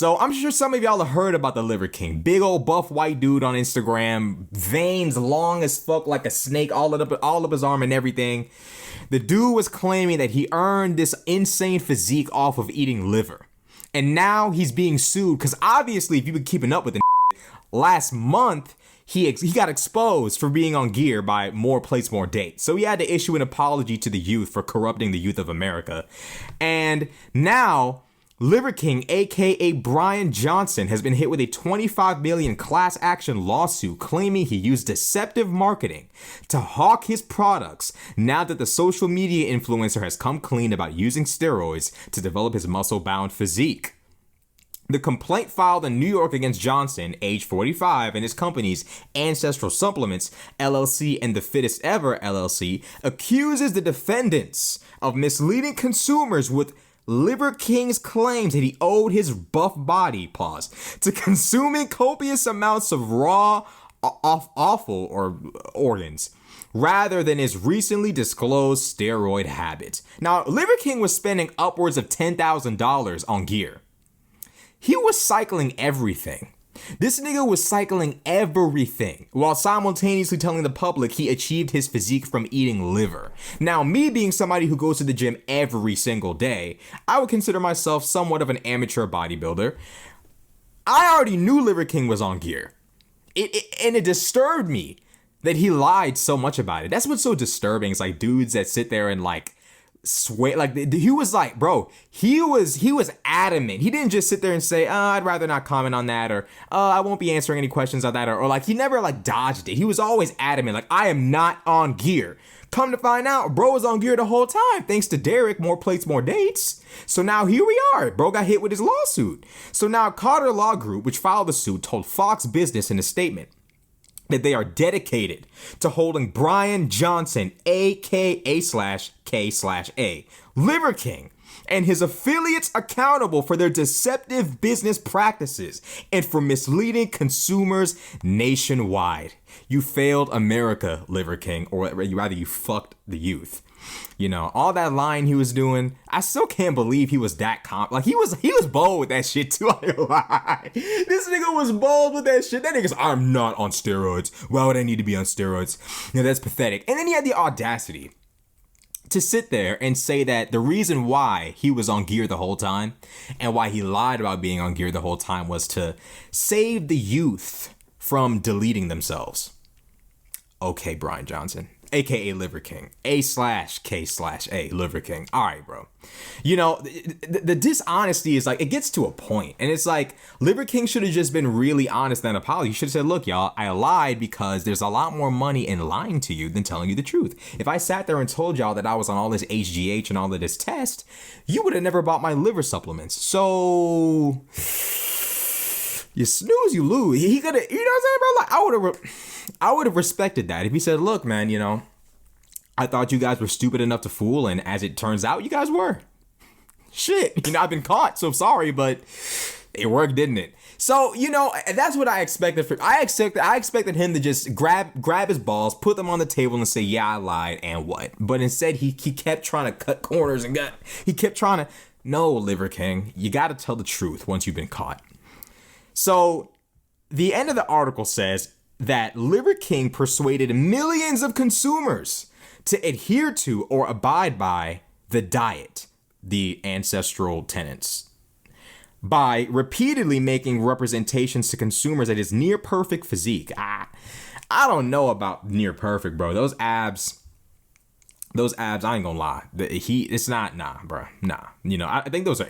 So I'm sure some of y'all have heard about the Liver King. Big old buff white dude on Instagram, veins long as fuck like a snake all up his arm and everything. The dude was claiming that he earned this insane physique off of eating liver. And now he's being sued because obviously if you've been keeping up with the last month, he got exposed for being on gear by More Plates, More Dates. So he had to issue an apology to the youth for corrupting the youth of America. And now Liver King, aka Brian Johnson, has been hit with a $25 million class action lawsuit claiming he used deceptive marketing to hawk his products now that the social media influencer has come clean about using steroids to develop his muscle-bound physique. The complaint filed in New York against Johnson, age 45, and his companies Ancestral Supplements, LLC, and The Fittest Ever, LLC, accuses the defendants of misleading consumers with Liver King's claims that he owed his buff body, to consuming copious amounts of raw, offal or organs, rather than his recently disclosed steroid habits. Now, Liver King was spending upwards of $10,000 on gear. He was cycling everything. This nigga was cycling everything while simultaneously telling the public he achieved his physique from eating liver. Now, me being somebody who goes to the gym every single day, I would consider myself somewhat of an amateur bodybuilder. I already knew Liver King was on gear. It disturbed me that he lied so much about it. That's what's so disturbing. It's like dudes that sit there and like swear, like he was like, bro, he was adamant. He didn't just sit there and say, I'd rather not comment on that, or I won't be answering any questions on that, or like he never like dodged it. He was always adamant, like, I am not on gear. Come to find out, bro was on gear the whole time, thanks to Derek, More Plates, More Dates. So now here we are. Bro got hit with his lawsuit. So now Carter Law Group, which filed the suit, told Fox Business in a statement that they are dedicated to holding Brian Johnson, aka/K/A, Liver King, and his affiliates accountable for their deceptive business practices and for misleading consumers nationwide. You failed America, Liver King, or rather you fucked the youth. You know, all that lying he was doing, I still can't believe he was that like he was bold with that shit too. I ain't gonna lie. This nigga was bold with that shit. That nigga's, I'm not on steroids. Why would I need to be on steroids? You know, that's pathetic. And then he had the audacity to sit there and say that the reason why he was on gear the whole time and why he lied about being on gear the whole time was to save the youth from deleting themselves. Okay, Brian Johnson, aka Liver King, A/K/A, Liver King. All right, bro. You know, the dishonesty is like, it gets to a point, and it's like Liver King should have just been really honest and apology. He should have said, look, y'all, I lied because there's a lot more money in lying to you than telling you the truth. If I sat there and told y'all that I was on all this HGH and all of this test, you would have never bought my liver supplements. So you snooze, you lose. He could have, you know what I'm saying, bro? Like, I would have respected that if he said, look, man, you know, I thought you guys were stupid enough to fool, and as it turns out, you guys were. Shit, you know, I've been caught, so sorry, but it worked, didn't it? So, you know, that's what I expected from. I expected him to just grab his balls, put them on the table, and say, yeah, I lied, and what? But instead, he kept trying to cut corners he kept trying to. No, Liver King, you got to tell the truth once you've been caught. So, the end of the article says that Liver King persuaded millions of consumers to adhere to or abide by the diet, the ancestral tenets, by repeatedly making representations to consumers that his near perfect physique. I don't know about near perfect, bro. Those abs, I ain't gonna lie. It's not, bro. You know, I think those are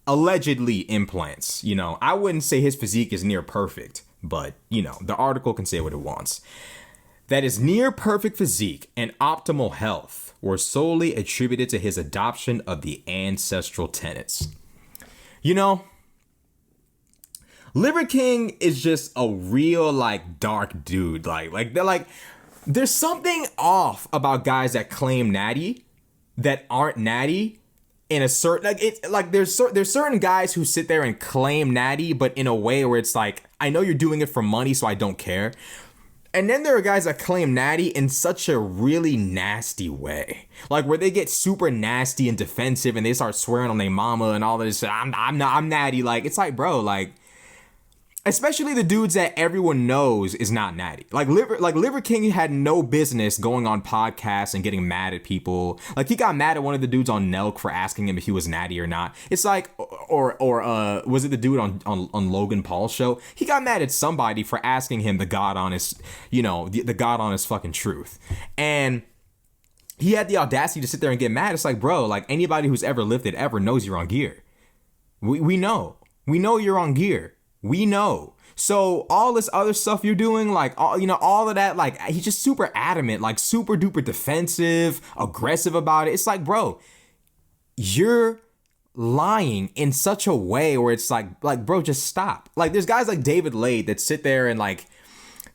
allegedly implants. You know, I wouldn't say his physique is near perfect, but, you know, the article can say what it wants. That his near perfect physique and optimal health were solely attributed to his adoption of the ancestral tenets. You know, Liver King is just a real, like, dark dude. Like they're like, there's something off about guys that claim natty that aren't natty. In a certain, like, it's like there's certain guys who sit there and claim natty, but in a way where it's like, I know you're doing it for money, so I don't care. And then there are guys that claim natty in such a really nasty way. Like where they get super nasty and defensive and they start swearing on their mama and all this. I'm natty. Like, it's like, bro, like, especially the dudes that everyone knows is not natty. Like Liver King had no business going on podcasts and getting mad at people. Like he got mad at one of the dudes on Nelk for asking him if he was natty or not. It's like, or was it the dude on Logan Paul's show? He got mad at somebody for asking him the God honest, the God honest fucking truth. And he had the audacity to sit there and get mad. It's like, bro, like anybody who's ever lifted ever knows you're on gear. We know you're on gear. We know. So all this other stuff you're doing, like all of that, like he's just super adamant, like super duper defensive, aggressive about it. It's like, bro, you're lying in such a way where it's like, bro, just stop. Like there's guys like David Lade that sit there and like,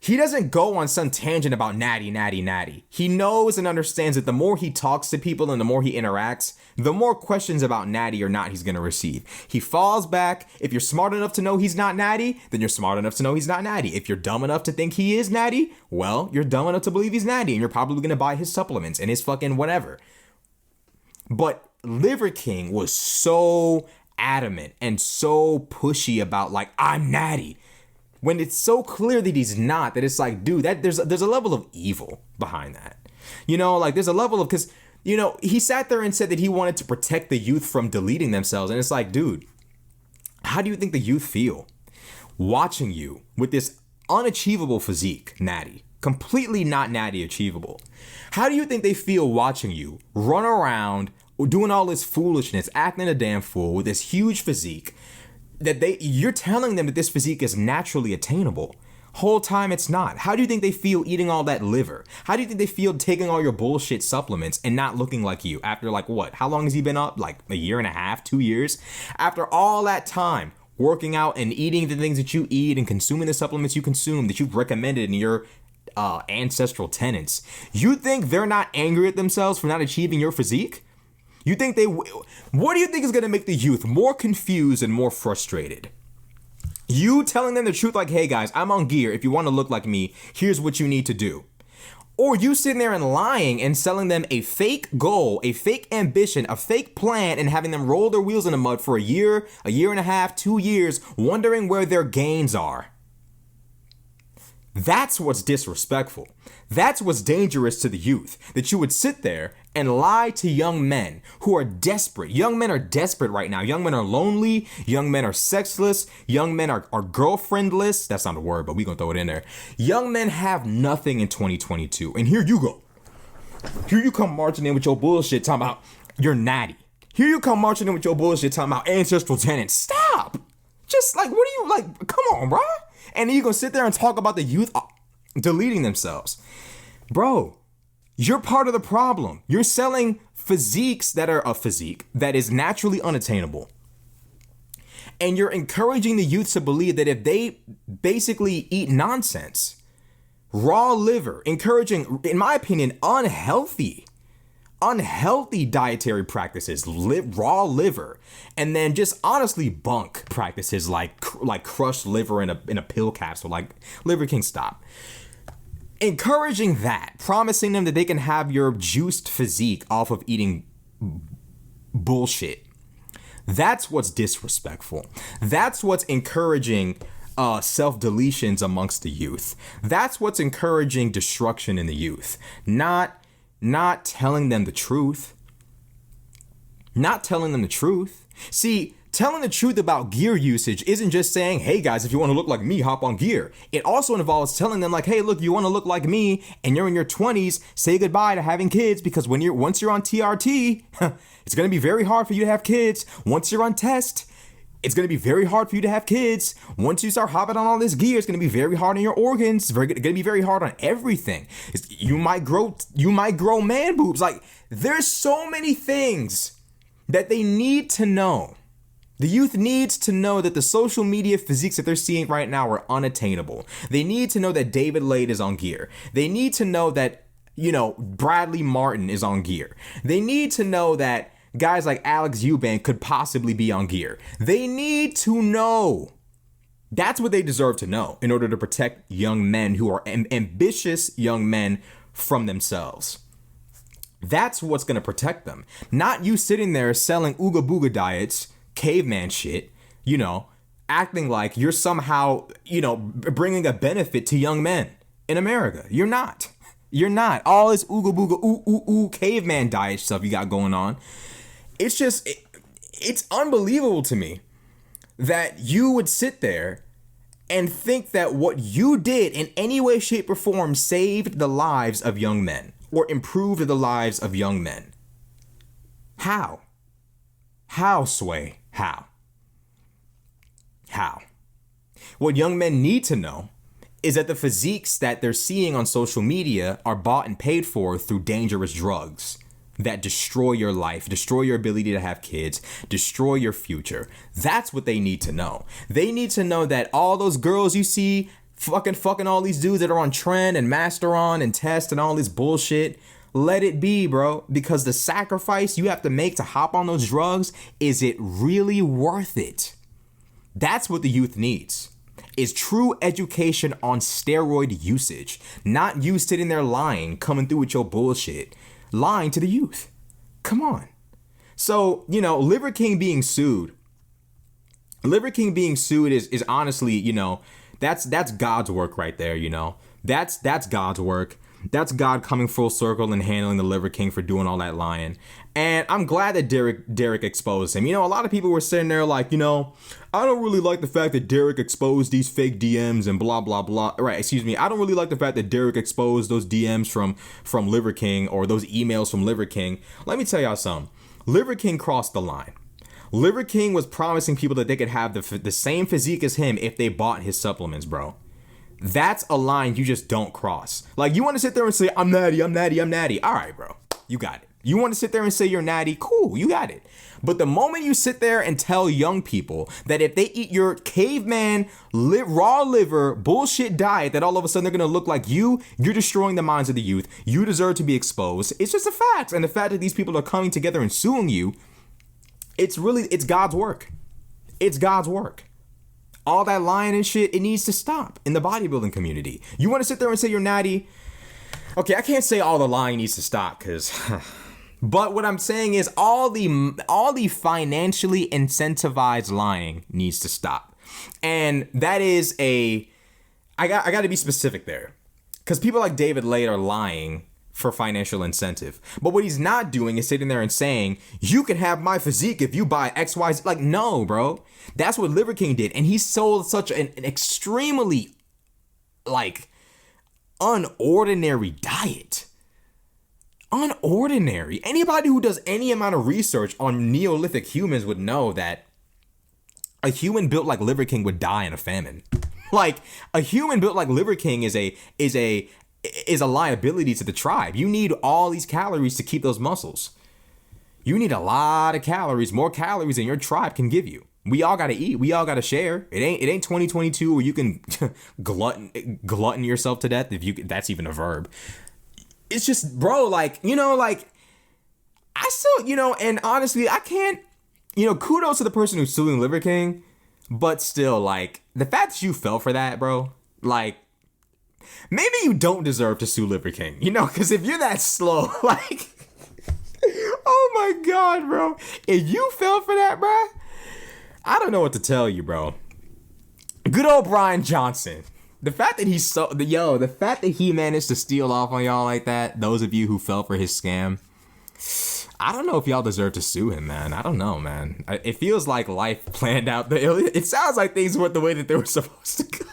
he doesn't go on some tangent about natty. He knows and understands that the more he talks to people and the more he interacts, the more questions about natty or not he's going to receive. He falls back. If you're smart enough to know he's not natty, then you're smart enough to know he's not natty. If you're dumb enough to think he is natty, well, you're dumb enough to believe he's natty and you're probably going to buy his supplements and his fucking whatever. But Liver King was so adamant and so pushy about like, I'm natty. When it's so clear that he's not, that it's like, dude, that there's a level of evil behind that. Like there's a level of, because, he sat there and said that he wanted to protect the youth from deleting themselves. And it's like, dude, how do you think the youth feel watching you with this unachievable physique, natty, completely not natty achievable? How do you think they feel watching you run around doing all this foolishness, acting a damn fool with this huge physique? That you're telling them that this physique is naturally attainable. Whole time it's not. How do you think they feel eating all that liver? How do you think they feel taking all your bullshit supplements and not looking like you after like what? How long has he been up? Like a year and a half, 2 years? After all that time working out and eating the things that you eat and consuming the supplements you consume that you've recommended in your ancestral tenets, you think they're not angry at themselves for not achieving your physique? You think what do you think is going to make the youth more confused and more frustrated? You telling them the truth like, hey guys, I'm on gear. If you want to look like me, here's what you need to do. Or you sitting there and lying and selling them a fake goal, a fake ambition, a fake plan, and having them roll their wheels in the mud for a year and a half, 2 years, wondering where their gains are. That's what's disrespectful. That's what's dangerous to the youth, that you would sit there and lie to young men who are desperate. Young men are desperate right now. Young men are lonely. Young men are sexless. Young men are girlfriendless. That's not a word, but we're going to throw it in there. Young men have nothing in 2022. And here you go. Here you come marching in with your bullshit talking about you're natty. Here you come marching in with your bullshit talking about ancestral tenets. Stop. Just like, what are you like? Come on, bro. And then you're going to sit there and talk about the youth deleting themselves. Bro, you're part of the problem. You're selling physiques that are a physique that is naturally unattainable. And you're encouraging the youth to believe that if they basically eat nonsense, raw liver, encouraging, in my opinion, unhealthy dietary practices, raw liver, and then just honestly bunk practices like crushed liver in a pill capsule, like Liver King, stop. Encouraging that, promising them that they can have your juiced physique off of eating bullshit. That's what's disrespectful. That's what's encouraging self-deletions amongst the youth. That's what's encouraging destruction in the youth. Not telling them the truth. Not telling them the truth. See, telling the truth about gear usage isn't just saying, hey guys, if you want to look like me, hop on gear. It also involves telling them like, hey, look, you want to look like me and you're in your 20s, say goodbye to having kids, because once you're on TRT, it's going to be very hard for you to have kids. Once you're on test, it's going to be very hard for you to have kids. Once you start hopping on all this gear, it's going to be very hard on your organs. It's going to be very hard on everything. You might grow man boobs. Like, there's so many things that they need to know. The youth needs to know that the social media physiques that they're seeing right now are unattainable. They need to know that David Lade is on gear. They need to know that, Bradley Martin is on gear. They need to know that guys like Alex Eubank could possibly be on gear. They need to know That's what they deserve to know in order to protect young men who are ambitious young men from themselves. That's what's going to protect them. Not you sitting there selling ooga booga diets, caveman shit, acting like you're somehow, bringing a benefit to young men in America. You're not. You're not. All this ooga booga, caveman diet stuff you got going on. It's just, it's unbelievable to me that you would sit there and think that what you did in any way, shape, or form saved the lives of young men or improved the lives of young men. How? How, Sway? How? How? What young men need to know is that the physiques that they're seeing on social media are bought and paid for through dangerous drugs that destroy your life, destroy your ability to have kids, destroy your future. That's what they need to know. They need to know that all those girls you see fucking all these dudes that are on Trend and Masteron and Test and all this bullshit, let it be, bro, because the sacrifice you have to make to hop on those drugs, is it really worth it? That's what the youth needs. Is true education on steroid usage, not you sitting there lying, coming through with your bullshit, lying to the youth. Come on. So, Liver King being sued. Liver King being sued is honestly, that's God's work right there, That's God's work. That's God coming full circle and handling the Liver King for doing all that lying. And I'm glad that Derek exposed him. A lot of people were sitting there like, I don't really like the fact that Derek exposed these fake DMs and blah, blah, blah. Right, excuse me. I don't really like the fact that Derek exposed those DMs from Liver King or those emails from Liver King. Let me tell y'all something. Liver King crossed the line. Liver King was promising people that they could have the same physique as him if they bought his supplements, bro. That's a line you just don't cross. Like, you want to sit there and say, I'm natty. All right, bro. You got it. You want to sit there and say you're natty? Cool, you got it. But the moment you sit there and tell young people that if they eat your caveman raw liver bullshit diet, that all of a sudden they're going to look like you're destroying the minds of the youth. You deserve to be exposed. It's just a fact. And the fact that these people are coming together and suing you, it's God's work. It's God's work. All that lying and shit, it needs to stop in the bodybuilding community. You want to sit there and say you're natty? Okay, I can't say all the lying needs to stop, but what I'm saying is all the financially incentivized lying needs to stop. And that is I got to be specific there, because people like David Lade are lying for financial incentive. But what he's not doing is sitting there and saying, you can have my physique if you buy XYZ. Like, no, bro. That's what Liver King did. And he sold such an extremely, unordinary diet. Unordinary. Anybody who does any amount of research on Neolithic humans would know that a human built like Liver King would die in a famine. Like, a human built like Liver King is a liability to the tribe. You need all these calories to keep those muscles. You need a lot of calories, more calories than your tribe can give you. We all got to eat. We all got to share. It ain't 2022 where you can glutton yourself to death, that's even a verb. It's just, bro, I still, and honestly, I can't, kudos to the person who's suing Liver King, but still, the fact that you fell for that, bro, maybe you don't deserve to sue Liver King, because if you're that slow, oh my God, bro, if you fell for that, bro, I don't know what to tell you, bro. Good old Brian Johnson. The fact that the fact that he managed to steal off on y'all like that, those of you who fell for his scam, I don't know if y'all deserve to sue him, man. I don't know, man. It feels like life planned out. It sounds like things went the way that they were supposed to go.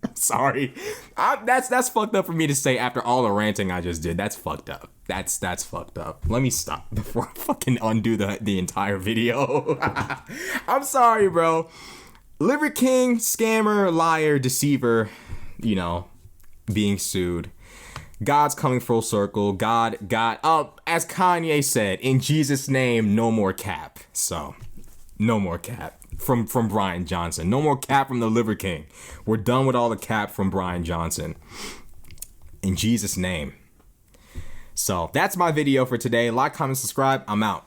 I'm sorry. That's fucked up for me to say after all the ranting I just did. That's fucked up. That's fucked up. Let me stop before I fucking undo the entire video. I'm sorry, bro. Liver King, scammer, liar, deceiver, being sued. God's coming full circle. God, as Kanye said, in Jesus' name, no more cap. So, no more cap from Brian Johnson. No more cap from the Liver King. We're done with all the cap from Brian Johnson. In Jesus' name. So, that's my video for today. Like, comment, subscribe. I'm out.